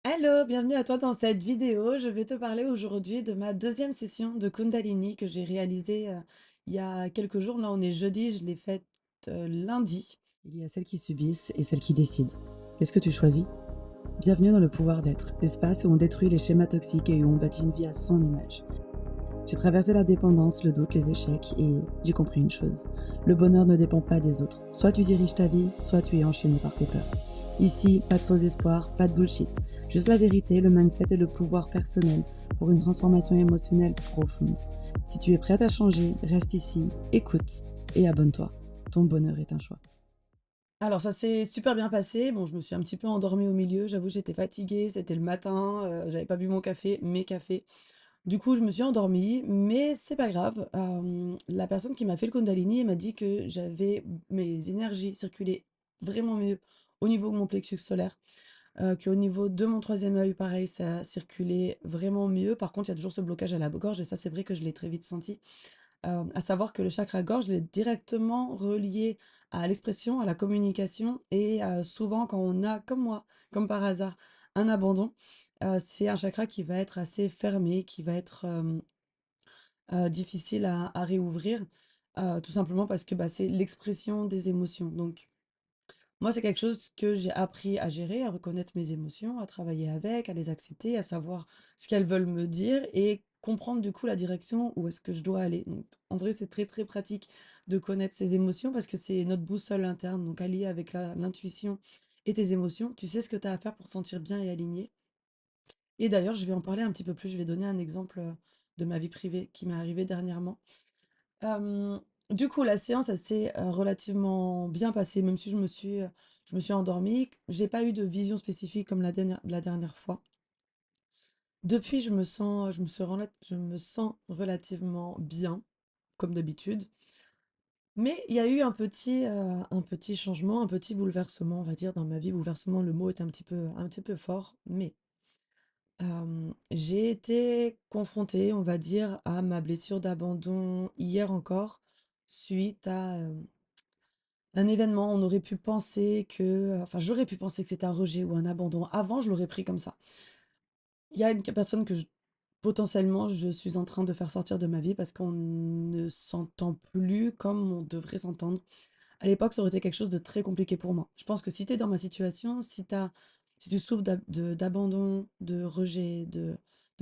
Hello, bienvenue à toi dans cette vidéo. Je vais te parler aujourd'hui de ma deuxième session de Kundalini que j'ai réalisée il y a quelques jours. Là, on est jeudi, je l'ai faite lundi. Il y a celles qui subissent et celles qui décident. Qu'est-ce que tu choisis? Bienvenue dans le pouvoir d'être, l'espace où on détruit les schémas toxiques et où on bâtit une vie à son image. J'ai traversé la dépendance, le doute, les échecs et j'ai compris une chose. Le bonheur ne dépend pas des autres. Soit tu diriges ta vie, soit tu es enchaîné par tes peurs. Ici, pas de faux espoirs, pas de bullshit. Juste la vérité, le mindset et le pouvoir personnel pour une transformation émotionnelle profonde. Si tu es prête à changer, reste ici, écoute et abonne-toi. Ton bonheur est un choix. Alors ça s'est super bien passé. Bon, je me suis un petit peu endormie au milieu. J'avoue, j'étais fatiguée. C'était le matin. J'avais pas bu mon café, mes cafés. Du coup, je me suis endormie, mais c'est pas grave. La personne qui m'a fait le Kundalini, elle m'a dit que j'avais mes énergies circulaient vraiment mieux au niveau de mon plexus solaire, qu'au niveau de mon troisième œil, pareil, ça circulait vraiment mieux. Par contre, il y a toujours ce blocage à la gorge, et ça, c'est vrai que je l'ai très vite senti. À savoir que le chakra gorge, il est directement relié à l'expression, à la communication, et souvent, quand on a, comme moi, comme par hasard, un abandon, c'est un chakra qui va être assez fermé, qui va être difficile à réouvrir, tout simplement parce que, bah, c'est l'expression des émotions. Donc moi, c'est quelque chose que j'ai appris à gérer, à reconnaître mes émotions, à travailler avec, à les accepter, à savoir ce qu'elles veulent me dire et comprendre du coup la direction où est-ce que je dois aller. Donc, en vrai, c'est très très pratique de connaître ses émotions parce que c'est notre boussole interne, donc alliée avec l'intuition et tes émotions, tu sais ce que tu as à faire pour te sentir bien et aligné. Et d'ailleurs, je vais en parler un petit peu plus, je vais donner un exemple de ma vie privée qui m'est arrivé dernièrement. Hem, du coup, la séance, elle s'est, relativement bien passée, même si je me suis endormie. J'ai pas eu de vision spécifique comme la dernière fois. Depuis, je me sens relativement bien, comme d'habitude. Mais il y a eu un petit changement, un petit bouleversement, on va dire, dans ma vie. Bouleversement, le mot est un petit peu fort, mais j'ai été confrontée, on va dire, à ma blessure d'abandon hier encore, suite à, un événement. On aurait pu penser que, enfin, j'aurais pu penser que c'était un rejet ou un abandon. Avant, je l'aurais pris comme ça. Il y a une personne que potentiellement, je suis en train de faire sortir de ma vie parce qu'on ne s'entend plus comme on devrait s'entendre. À l'époque, ça aurait été quelque chose de très compliqué pour moi. Je pense que si tu es dans ma situation, si tu souffres d'abandon, de rejet, de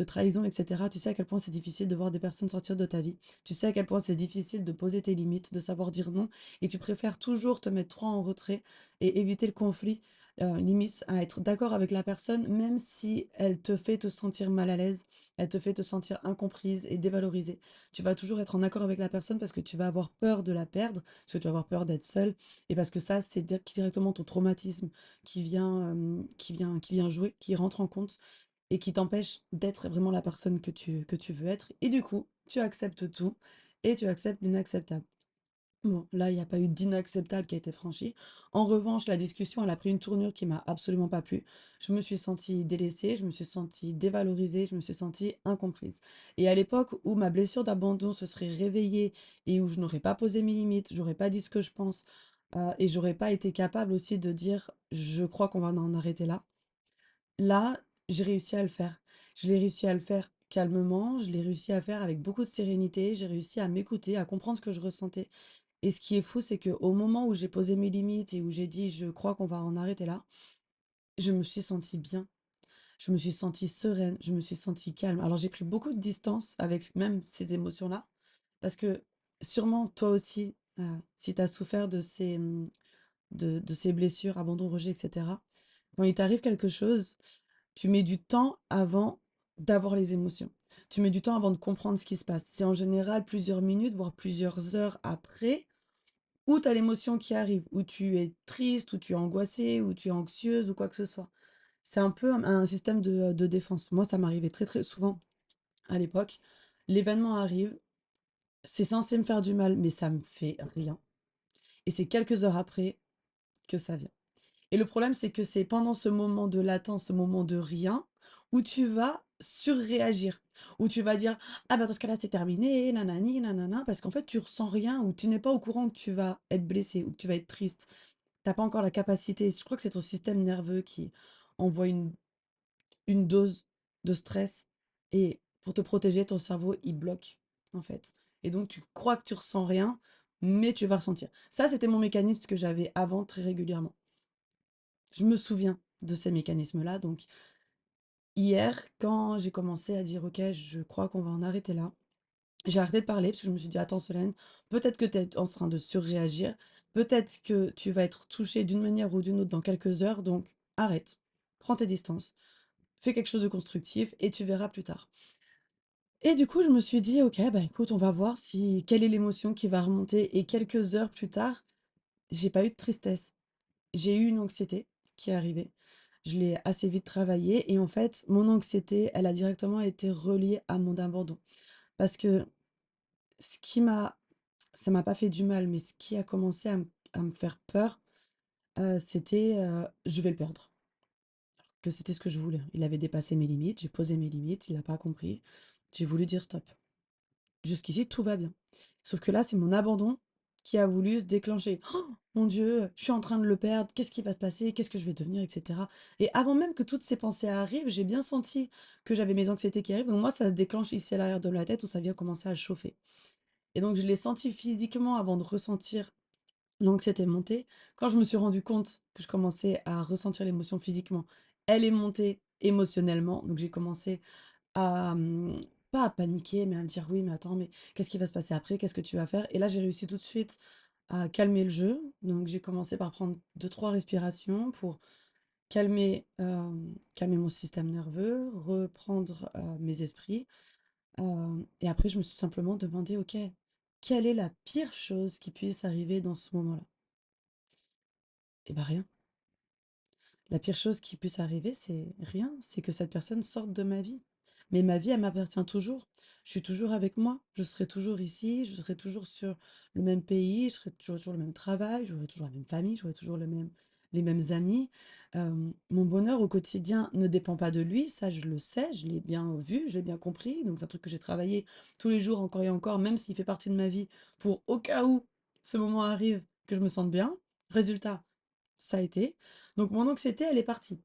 trahison, etc., tu sais à quel point c'est difficile de voir des personnes sortir de ta vie. Tu sais à quel point c'est difficile de poser tes limites, de savoir dire non, et tu préfères toujours te mettre trop en retrait et éviter le conflit, limite à être d'accord avec la personne, même si elle te fait te sentir mal à l'aise, elle te fait te sentir incomprise et dévalorisée. Tu vas toujours être en accord avec la personne parce que tu vas avoir peur de la perdre, parce que tu vas avoir peur d'être seule, et parce que ça, c'est directement ton traumatisme qui vient jouer, qui rentre en compte et qui t'empêche d'être vraiment la personne que tu veux être. Et du coup, tu acceptes tout et tu acceptes l'inacceptable. Bon, là, il n'y a pas eu d'inacceptable qui a été franchi. En revanche, la discussion, elle a pris une tournure qui m'a absolument pas plu. Je me suis sentie délaissée, je me suis sentie dévalorisée, je me suis sentie incomprise. Et à l'époque où ma blessure d'abandon se serait réveillée et où je n'aurais pas posé mes limites, j'aurais pas dit ce que je pense, et j'aurais pas été capable aussi de dire je crois qu'on va en arrêter là. Là, j'ai réussi à le faire. Je l'ai réussi à le faire calmement, je l'ai réussi à faire avec beaucoup de sérénité, j'ai réussi à m'écouter, à comprendre ce que je ressentais. Et ce qui est fou, c'est qu'au moment où j'ai posé mes limites et où j'ai dit: «Je crois qu'on va en arrêter là», je me suis sentie bien. Je me suis sentie sereine, je me suis sentie calme. Alors j'ai pris beaucoup de distance avec même ces émotions-là, parce que sûrement toi aussi, si tu as souffert de ces blessures, abandon, rejet et cetera, quand il t'arrive quelque chose, tu mets du temps avant d'avoir les émotions. Tu mets du temps avant de comprendre ce qui se passe. C'est en général plusieurs minutes, voire plusieurs heures après, où tu as l'émotion qui arrive, où tu es triste, où tu es angoissée, où tu es anxieuse ou quoi que ce soit. C'est un peu un système de défense. Moi, ça m'arrivait très très souvent à l'époque. L'événement arrive, c'est censé me faire du mal, mais ça me fait rien. Et c'est quelques heures après que ça vient. Et le problème, c'est que c'est pendant ce moment de latence, ce moment de rien, où tu vas surréagir, où tu vas dire: «Ah bah, dans ce cas-là, c'est terminé, nanani, nanana», parce qu'en fait, tu ressens rien ou tu n'es pas au courant que tu vas être blessé ou que tu vas être triste. T'as pas encore la capacité, je crois que c'est ton système nerveux qui envoie une dose de stress et pour te protéger, ton cerveau, il bloque, en fait. Et donc, tu crois que tu ressens rien, mais tu vas ressentir. Ça, c'était mon mécanisme que j'avais avant très régulièrement. Je me souviens de ces mécanismes-là. Donc, hier, quand j'ai commencé à dire, OK, je crois qu'on va en arrêter là, j'ai arrêté de parler parce que je me suis dit, attends Solène, peut-être que tu es en train de surréagir, peut-être que tu vas être touchée d'une manière ou d'une autre dans quelques heures, donc arrête, prends tes distances, fais quelque chose de constructif et tu verras plus tard. Et du coup, je me suis dit, ok, bah écoute, on va voir si quelle est l'émotion qui va remonter. Et quelques heures plus tard, j'ai pas eu de tristesse, j'ai eu une anxiété qui est arrivée. Je l'ai assez vite travaillée et en fait, mon anxiété, elle a directement été reliée à mon abandon. Parce que ce qui m'a ça m'a pas fait du mal, mais ce qui a commencé à me faire peur, c'était, je vais le perdre. Que c'était ce que je voulais. Il avait dépassé mes limites, j'ai posé mes limites, il a pas compris. J'ai voulu dire stop. Jusqu'ici, tout va bien. Sauf que là, c'est mon abandon qui a voulu se déclencher. Oh mon Dieu, je suis en train de le perdre, qu'est-ce qui va se passer? Qu'est-ce que je vais devenir? Etc. Et avant même que toutes ces pensées arrivent, j'ai bien senti que j'avais mes anxiétés qui arrivent. Donc moi, ça se déclenche ici à l'arrière de la tête où ça vient commencer à chauffer. Et donc, je l'ai senti physiquement avant de ressentir l'anxiété monter. Quand je me suis rendu compte que je commençais à ressentir l'émotion physiquement, elle est montée émotionnellement. Donc, j'ai commencé à, pas à paniquer, mais à me dire: «Oui, mais attends, mais qu'est-ce qui va se passer après? Qu'est-ce que tu vas faire?» Et là, j'ai réussi tout de suite à calmer le jeu. Donc j'ai commencé par prendre deux trois respirations pour calmer mon système nerveux, reprendre, mes esprits. Et après, je me suis simplement demandé: «OK, quelle est la pire chose qui puisse arriver dans ce moment-là?» Et bah, rien. La pire chose qui puisse arriver, c'est rien, c'est que cette personne sorte de ma vie. Mais ma vie, elle m'appartient toujours. Je suis toujours avec moi, je serai toujours ici, je serai toujours sur le même pays, je serai toujours le même travail, j'aurai toujours la même famille, j'aurai toujours les mêmes amis. Mon bonheur au quotidien ne dépend pas de lui, ça je le sais, je l'ai bien vu, je l'ai bien compris. Donc c'est un truc que j'ai travaillé tous les jours encore et encore, même s'il fait partie de ma vie, pour au cas où ce moment arrive, que je me sente bien. Résultat, ça a été. Donc mon anxiété, elle est partie.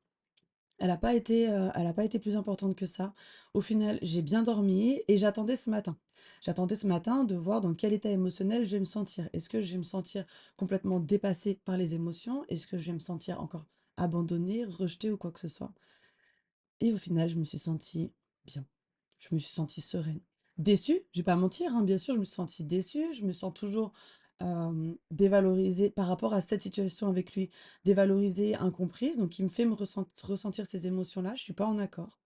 Elle a pas été plus importante que ça. Au final, j'ai bien dormi et j'attendais ce matin. J'attendais ce matin de voir dans quel état émotionnel je vais me sentir. Est-ce que je vais me sentir complètement dépassée par les émotions? Est-ce que je vais me sentir encore abandonnée, rejetée ou quoi que ce soit? Et au final, je me suis sentie bien. Je me suis sentie sereine. Déçue, je vais pas mentir, hein, bien sûr, je me suis sentie déçue. Je me sens toujours dévalorisée par rapport à cette situation avec lui, dévalorisée, incomprise. Donc, il me fait ressentir ces émotions-là. Je suis pas en accord.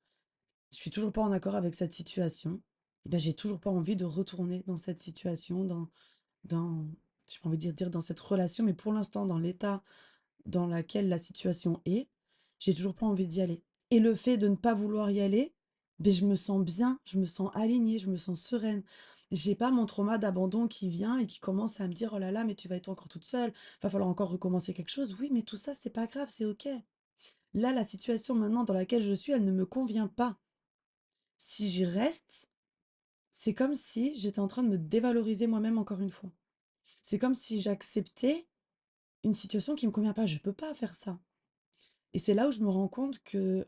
Je suis toujours pas en accord avec cette situation. Et ben, j'ai toujours pas envie de retourner dans cette situation, dans, j'ai pas envie de dire dans cette relation, mais pour l'instant, dans l'état dans laquelle la situation est, j'ai toujours pas envie d'y aller. Et le fait de ne pas vouloir y aller, ben je me sens bien, je me sens alignée, je me sens sereine. J'ai pas mon trauma d'abandon qui vient et qui commence à me dire: «Oh là là, mais tu vas être encore toute seule, va falloir encore recommencer quelque chose». Oui, mais tout ça, c'est pas grave, c'est OK. Là, la situation maintenant dans laquelle je suis, elle ne me convient pas. Si j'y reste, c'est comme si j'étais en train de me dévaloriser moi-même encore une fois. C'est comme si j'acceptais une situation qui me convient pas. Je peux pas faire ça. Et c'est là où je me rends compte que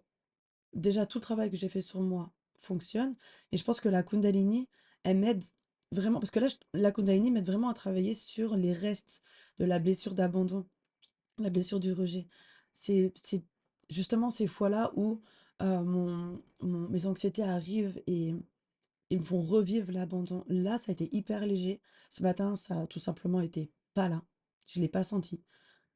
déjà tout le travail que j'ai fait sur moi fonctionne. Et je pense que la Kundalini, elle m'aide vraiment, parce que là, la Kundalini m'aide vraiment à travailler sur les restes de la blessure d'abandon, la blessure du rejet. C'est justement ces fois-là où mes anxiétés arrivent et ils me font revivre l'abandon. Là, ça a été hyper léger. Ce matin, ça a tout simplement été pas là. Je l'ai pas senti.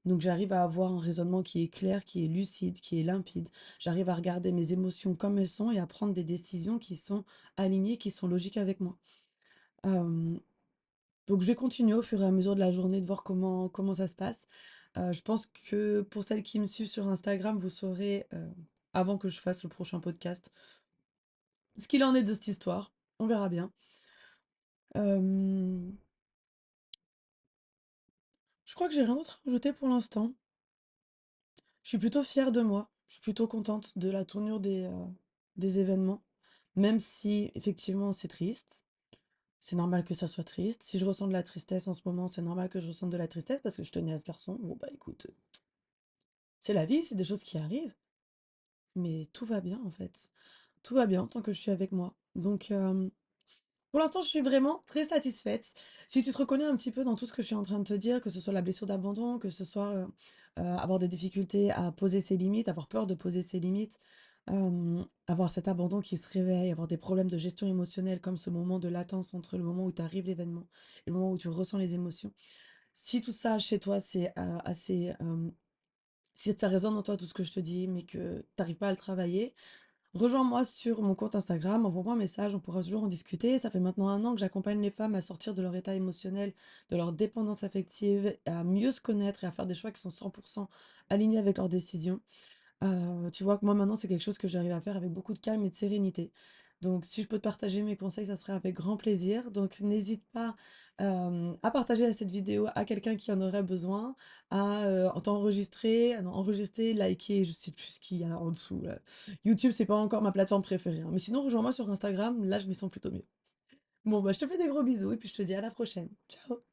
Donc j'arrive à avoir un raisonnement qui est clair, qui est lucide, qui est limpide. J'arrive à regarder mes émotions comme elles sont et à prendre des décisions qui sont alignées, qui sont logiques avec moi. Euh, donc je vais continuer au fur et à mesure de la journée de voir comment ça se passe. Je pense que pour celles qui me suivent sur Instagram, vous saurez, avant que je fasse le prochain podcast, ce qu'il en est de cette histoire. On verra bien. Euh, je crois que j'ai rien d'autre à ajouter pour l'instant. Je suis plutôt fière de moi. Je suis plutôt contente de la tournure des événements. Même si, effectivement, c'est triste. C'est normal que ça soit triste. Si je ressens de la tristesse en ce moment, c'est normal que je ressente de la tristesse parce que je tenais à ce garçon. Bon, bah écoute, c'est la vie, c'est des choses qui arrivent. mais tout va bien en fait. Tout va bien tant que je suis avec moi. Donc, pour l'instant, je suis vraiment très satisfaite. Si tu te reconnais un petit peu dans tout ce que je suis en train de te dire, que ce soit la blessure d'abandon, que ce soit avoir des difficultés à poser ses limites, avoir peur de poser ses limites, avoir cet abandon qui se réveille, avoir des problèmes de gestion émotionnelle, comme ce moment de latence entre le moment où tu arrives l'événement et le moment où tu ressens les émotions. Si tout ça chez toi, c'est assez... si ça résonne en toi tout ce que je te dis, mais que tu n'arrives pas à le travailler, rejoins-moi sur mon compte Instagram, envoie-moi un message, on pourra toujours en discuter. Ça fait maintenant 1 an que j'accompagne les femmes à sortir de leur état émotionnel, de leur dépendance affective, à mieux se connaître et à faire des choix qui sont 100% alignés avec leurs décisions. Tu vois que moi maintenant, c'est quelque chose que j'arrive à faire avec beaucoup de calme et de sérénité. Donc si je peux te partager mes conseils, ça serait avec grand plaisir. Donc n'hésite pas, à partager cette vidéo à quelqu'un qui en aurait besoin, à, t'enregistrer, non, enregistrer, liker, je sais plus ce qu'il y a en dessous là. YouTube, c'est pas encore ma plateforme préférée, hein, mais sinon rejoins-moi sur Instagram, là je m'y sens plutôt mieux. Bon, bah, je te fais des gros bisous et puis je te dis à la prochaine. Ciao.